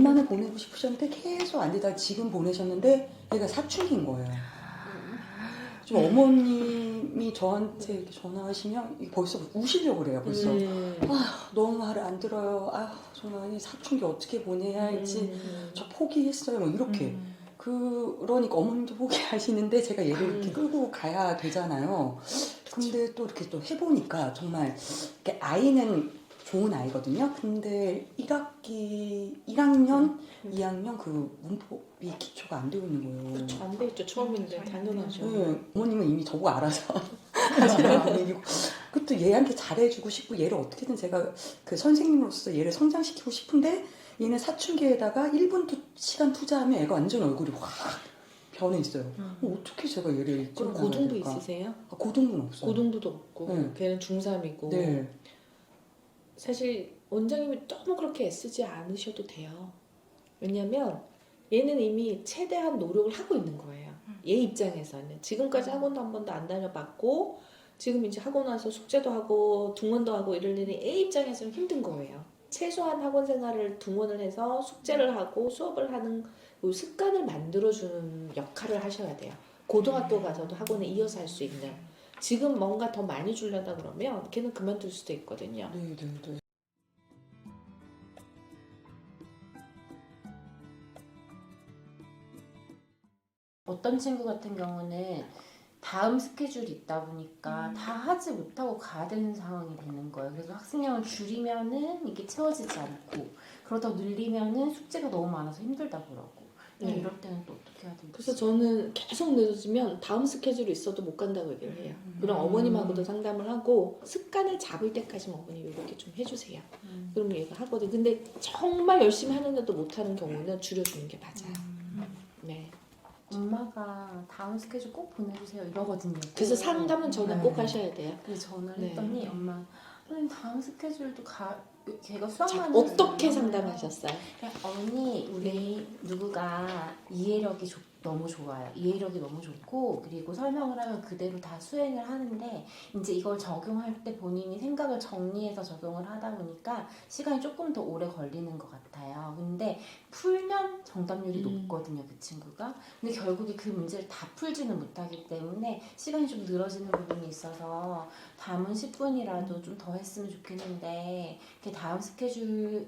엄마는 보내고 싶으셨는데 계속 안 되다가 지금 보내셨는데 얘가 사춘기인 거예요. 좀 어머님이 저한테 이렇게 전화하시면 벌써 우시려고 그래요. 벌써 너무 말을 안 들어요. 저는 사춘기 어떻게 보내야 할지 저 포기했어요. 뭐 이렇게. 그러니까 어머님도 포기하시는데 제가 얘를 이렇게 끌고 가야 되잖아요. 근데 또 이렇게 또 해보니까 정말 이렇게 아이는 좋은 아이거든요. 근데 1학년, 2학년 그 문법이 기초가 안 되어 있는 거예요. 그렇죠. 안 돼 있죠. 처음인데 당연하죠. 네, 어머님은 이미 저보고 알아서 하시라는 얘기고. 그것도 얘한테 잘해주고 싶고 얘를 어떻게든 제가 그 선생님으로서 얘를 성장시키고 싶은데 얘는 사춘기에다가 1분 시간 투자하면 애가 완전 얼굴이 확 변해 있어요. 어떻게 제가 얘를 이끌어 나가야 고등도 될까? 있으세요? 고등부는 없어요. 고등부도 없고 네. 걔는 중3이고 네. 사실 원장님이 너무 그렇게 애쓰지 않으셔도 돼요. 왜냐면 얘는 이미 최대한 노력을 하고 있는 거예요. 얘 입장에서는 지금까지 학원도 한 번도 안 다녀봤고 지금 이제 하고 나서 숙제도 하고 등원도 하고 이러려니 얘 입장에서는 힘든 거예요. 최소한 학원 생활을 등원을 해서 숙제를 하고 수업을 하는 그 습관을 만들어주는 역할을 하셔야 돼요. 고등학교 가서도 학원에 이어서 할 수 있는. 지금 뭔가 더 많이 주려다 그러면 걔는 그만둘 수도 있거든요. 네. 어떤 친구 같은 경우는 다음 스케줄이 있다 보니까 다 하지 못하고 가야 되는 상황이 되는 거예요. 그래서 학습량을 줄이면은 이게 채워지지 않고 그러다 늘리면은 숙제가 너무 많아서 힘들다고 그러고 이럴 때는 또 어떻게 해야 될지. 그래서 저는 계속 늦어지면 다음 스케줄이 있어도 못 간다고 얘기를 해요. 그럼 어머님하고도 상담을 하고 습관을 잡을 때까지만 어머님 이렇게 좀 해주세요. 그러면 얘가 하거든. 근데 정말 열심히 하는데도 못하는 경우는 줄여주는 게 맞아요. 네. 엄마가 다음 스케줄 꼭 보내주세요 이러거든요. 그래서 상담은 저는 꼭 하셔야 돼요. 그래서 전화를 네. 했더니 엄마 선생님 다음 스케줄도 걔가 수학만 어떻게 상담하셨어요? 어머니 우리 누구가 이해력이 너무 좋아요. 이해력이 너무 좋고 그리고 설명을 하면 그대로 다 수행을 하는데 이제 이걸 적용할 때 본인이 생각을 정리해서 적용을 하다 보니까 시간이 조금 더 오래 걸리는 것 같아요. 근데 풀면 정답률이 높거든요, 그 친구가. 근데 결국에 그 문제를 다 풀지는 못하기 때문에 시간이 좀 늘어지는 부분이 있어서 다음은 10분이라도 좀 더 했으면 좋겠는데 다음 스케줄이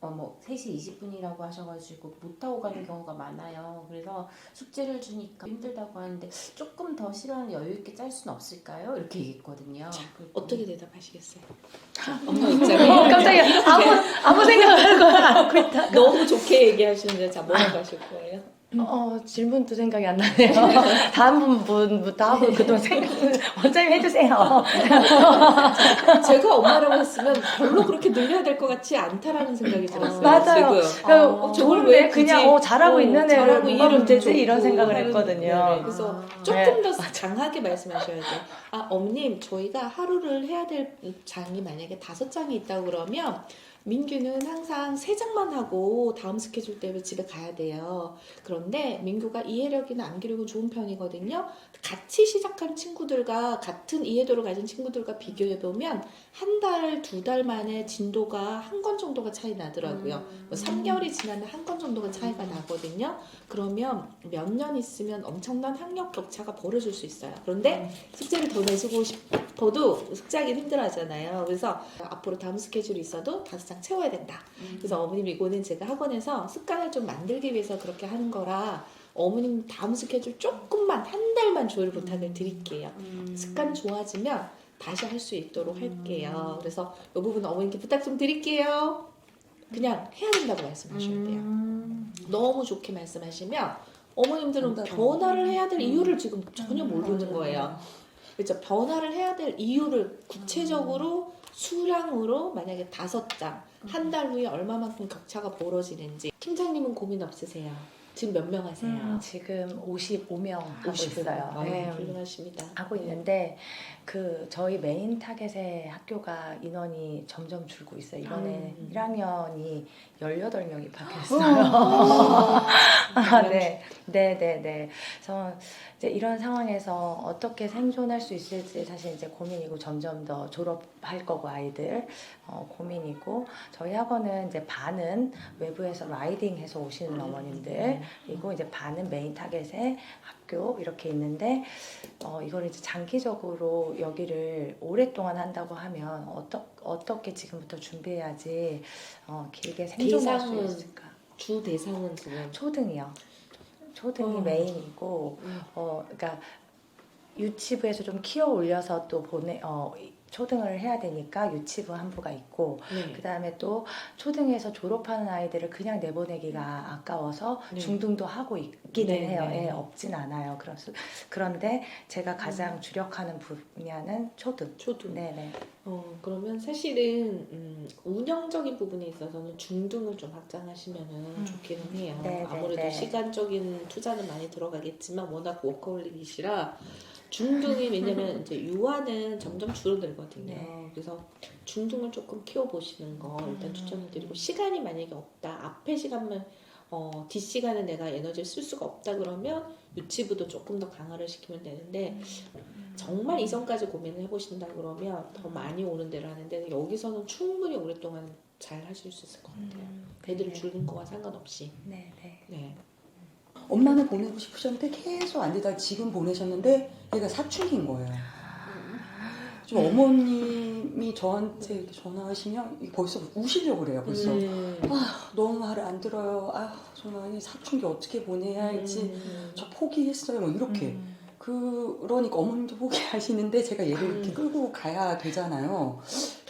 3시 20분이라고 하셔가지고 못하고 가는 경우가 많아요. 그래서 숙제를 주니까 힘들다고 하는데 조금 더 시간을 여유 있게 짤 수는 없을까요? 이렇게 얘기했거든요. 어떻게 대답하시겠어요? 엄마 입장에 깜짝이야. 아무 생각을 걸 않고 있다. 너무 좋게 얘기하시는데 자 뭐라고 하실 거예요? 질문도 생각이 안 나네요. 다음 분부터 하고 그동안 생각을 원장님 해주세요. 제가 엄마라고 했으면 별로 그렇게 늘려야 될 것 같지 않다라는 생각이 들었어요. 맞아요. 지금. 저걸 왜 그냥 잘하고 있는 애를 잘하고 뭐가 이해를 문제지 좀 이런 줬고 생각을 하는, 했거든요. 네, 그래서 조금 더 장하게 말씀하셔야 돼요. 어머님 저희가 하루를 해야 될 장이 만약에 5장이 있다고 그러면 민규는 항상 3장만 하고 다음 스케줄 때문에 집에 가야 돼요. 그런데 민규가 이해력이나 암기력은 좋은 편이거든요. 같이 시작한 친구들과 같은 이해도를 가진 친구들과 비교해보면 1달, 2달 만에 진도가 한 권 정도가 차이 나더라고요. 3개월이 지나면 한 권 정도가 차이가 나거든요. 그러면 몇 년 있으면 엄청난 학력 격차가 벌어질 수 있어요. 그런데 숙제를 더 내주고 싶어도 숙제하기는 힘들어하잖아요. 그래서 앞으로 다음 스케줄이 있어도 5장 채워야 된다. 그래서 어머님 이거는 제가 학원에서 습관을 좀 만들기 위해서 그렇게 하는 거라 어머님 다음 스케줄 조금만 한 달만 조율 부탁을 드릴게요. 습관 좋아지면 다시 할 수 있도록 할게요. 그래서 이 부분 어머님께 부탁 좀 드릴게요. 그냥 해야 된다고 말씀하셔야 돼요. 너무 좋게 말씀하시면 어머님들은 변화를 해야 될 이유를 지금 전혀 모르는 거예요. 그렇죠. 변화를 해야 될 이유를 구체적으로 수량으로 만약에 5장 한 달 후에 얼마만큼 격차가 벌어지는지. 팀장님은 고민 없으세요? 지금 몇 명 하세요? 지금 55명 하고 있어요. 네, 훌륭하십니다. 하고 있는데 저희 메인 타겟의 학교가 인원이 점점 줄고 있어요. 이번에 1학년이 18명 입학했어요. 네. 그래서 이제 이런 상황에서 어떻게 생존할 수 있을지 사실 이제 고민이고, 점점 더 졸업할 거고 아이들 고민이고, 저희 학원은 이제 반은 외부에서 라이딩해서 오시는 어머님들, 그리고 이제 반은 메인 타겟의 학교 이렇게 있는데, 이걸 이제 장기적으로 여기를 오랫동안 한다고 하면 어떻게 지금부터 준비해야지 길게 생존할 수 대상은 있을까? 주 대상은 지금 초등이요. 초등이 메인이고, 그러니까 유치부에서 좀 키워 올려서 또 초등을 해야 되니까 유치부 한부가 있고, 네. 그 다음에 또 초등에서 졸업하는 아이들을 그냥 내보내기가 아까워서 네. 중등도 하고 있기는 네, 해요. 네. 예, 없진 않아요. 그런데 제가 가장 주력하는 분야는 초등. 초등. 네네. 그러면 사실은 운영적인 부분에 있어서는 중등을 좀 확장하시면은 좋기는 해요. 네, 아무래도 네. 시간적인 투자는 많이 들어가겠지만 워낙 워커홀릭이시라 중등이, 왜냐면 이제 유아는 점점 줄어들거든요. 네. 그래서 중등을 조금 키워보시는 거 일단 추천을 드리고, 시간이 만약에 없다, 앞에 시간만 뒷시간에 내가 에너지를 쓸 수가 없다 그러면 유치부도 조금 더 강화를 시키면 되는데, 정말 이전까지 고민을 해보신다 그러면 더 많이 오는 데를 하는데, 여기서는 충분히 오랫동안 잘 하실 수 있을 것 같아요. 애들이 줄는 거와 상관없이. 네네. 네. 엄마는 보내고 싶으셨는데 계속 안 되다가 지금 보내셨는데 얘가 사춘기인 거예요. 좀 어머님이 저한테 이렇게 전화하시면 이게 벌써 우시려고 그래요. 벌써 너무 말을 안 들어요. 정말 이 사춘기 어떻게 보내야 할지 저 포기했어요. 뭐 이렇게. 그러니까 어머님도 포기하시는데 제가 얘를 이렇게 끌고 가야 되잖아요.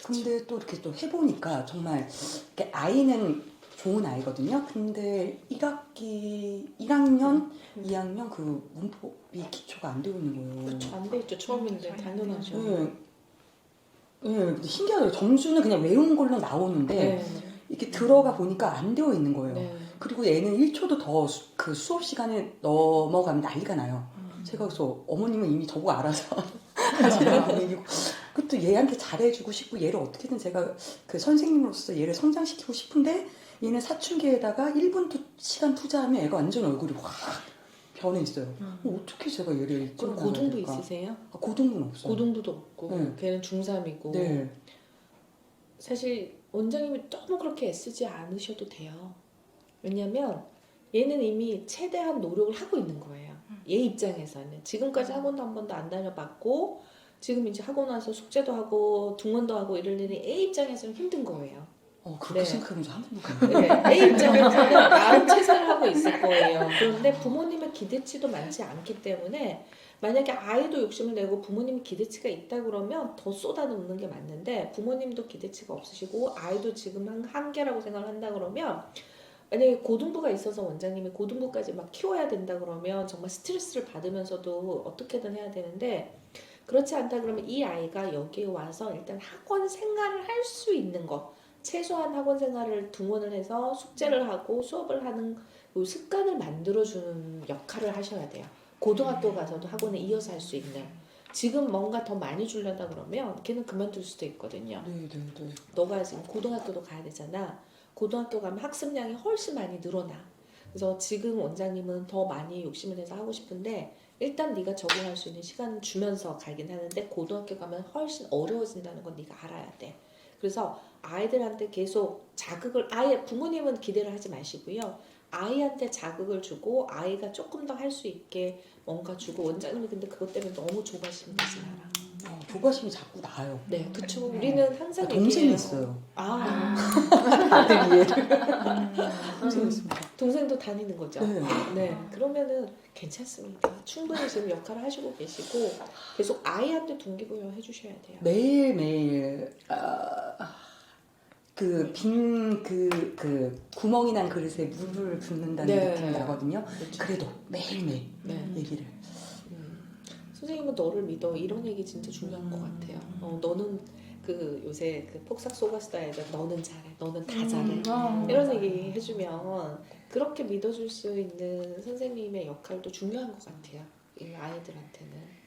근데 또 이렇게 또 해보니까 정말 이렇게 아이는 좋은 아이거든요. 근데 1학년, 2학년 그 문법이 기초가 안 되어 있는 거예요. 그렇죠. 안 돼 있죠. 처음인데 당연하죠. 네. 근데 신기하더라고요. 점수는 그냥 외운 걸로 나오는데 네. 이렇게 들어가 보니까 안 되어 있는 거예요. 네. 그리고 얘는 1초도 더 그 수업 시간에 넘어가면 난리가 나요. 제가 그래서 어머님은 이미 저보고 알아서 하시라는 분위기고, 그것도 얘한테 잘해주고 싶고 얘를 어떻게든 제가 그 선생님으로서 얘를 성장시키고 싶은데, 얘는 사춘기에다가 1분 시간 투자하면 애가 완전 얼굴이 확 변해 있어요. 어떻게 제가 얘를 그럼 이끌어 고등부 나가야 될까? 있으세요? 고등부는 없어요. 고등부도 없고 네. 걔는 중3이고. 네. 사실 원장님이 너무 그렇게 애쓰지 않으셔도 돼요. 왜냐면 얘는 이미 최대한 노력을 하고 있는 거예요. 얘 입장에서는 지금까지 학원도 한 번도 안 다녀봤고, 지금 이제 학원 와서 숙제도 하고 등원도 하고 이럴 일이 애 입장에서는 힘든 거예요. 그렇게 네. 생각하면 한 번도 안 네, 애 입장에서는 나름 최선을 하고 있을 거예요. 그런데 부모님의 기대치도 많지 않기 때문에, 만약에 아이도 욕심을 내고 부모님이 기대치가 있다 그러면 더 쏟아놓는 게 맞는데, 부모님도 기대치가 없으시고 아이도 지금 한계라고 생각을 한다 그러면, 만약에 고등부가 있어서 원장님이 고등부까지 막 키워야 된다 그러면 정말 스트레스를 받으면서도 어떻게든 해야 되는데, 그렇지 않다 그러면 이 아이가 여기에 와서 일단 학원 생활을 할 수 있는 것, 최소한 학원 생활을 등원을 해서 숙제를 하고 수업을 하는 그 습관을 만들어주는 역할을 하셔야 돼요. 고등학교 가서도 학원에 이어서 할 수 있는. 지금 뭔가 더 많이 주려다 그러면 걔는 그만둘 수도 있거든요. 네. 너가 지금 고등학교도 가야 되잖아. 고등학교 가면 학습량이 훨씬 많이 늘어나. 그래서 지금 원장님은 더 많이 욕심을 내서 하고 싶은데, 일단 네가 적응할 수 있는 시간을 주면서 가긴 하는데, 고등학교 가면 훨씬 어려워진다는 건 네가 알아야 돼. 그래서 아이들한테 계속 자극을, 아예 부모님은 기대를 하지 마시고요. 아이한테 자극을 주고 아이가 조금 더 할 수 있게 뭔가 주고, 원장님이 근데 그것 때문에 너무 조바심 내지 마라. 조바심이 자꾸 나요. 네, 그쵸. 우리는 항상 동생이 얘기해요. 있어요. 아들 얘를 동생이 있습니다. 동생도 다니는 거죠. 네. 네, 그러면은 괜찮습니다. 충분히 지금 역할을 하시고 계시고, 계속 아이한테 동기부여 해주셔야 돼요. 매일매일 구멍이 난 그릇에 물을 붓는다는 네. 느낌이 나거든요. 그렇죠. 그래도 매일매일 네. 얘기를. 선생님은 너를 믿어, 이런 얘기 진짜 중요한 것 같아요. 너는 요새 폭삭 소가수다에서 너는 잘해, 너는 다 잘해, 이런 얘기 해주면 그렇게 믿어줄 수 있는 선생님의 역할도 중요한 것 같아요. 이 아이들한테는.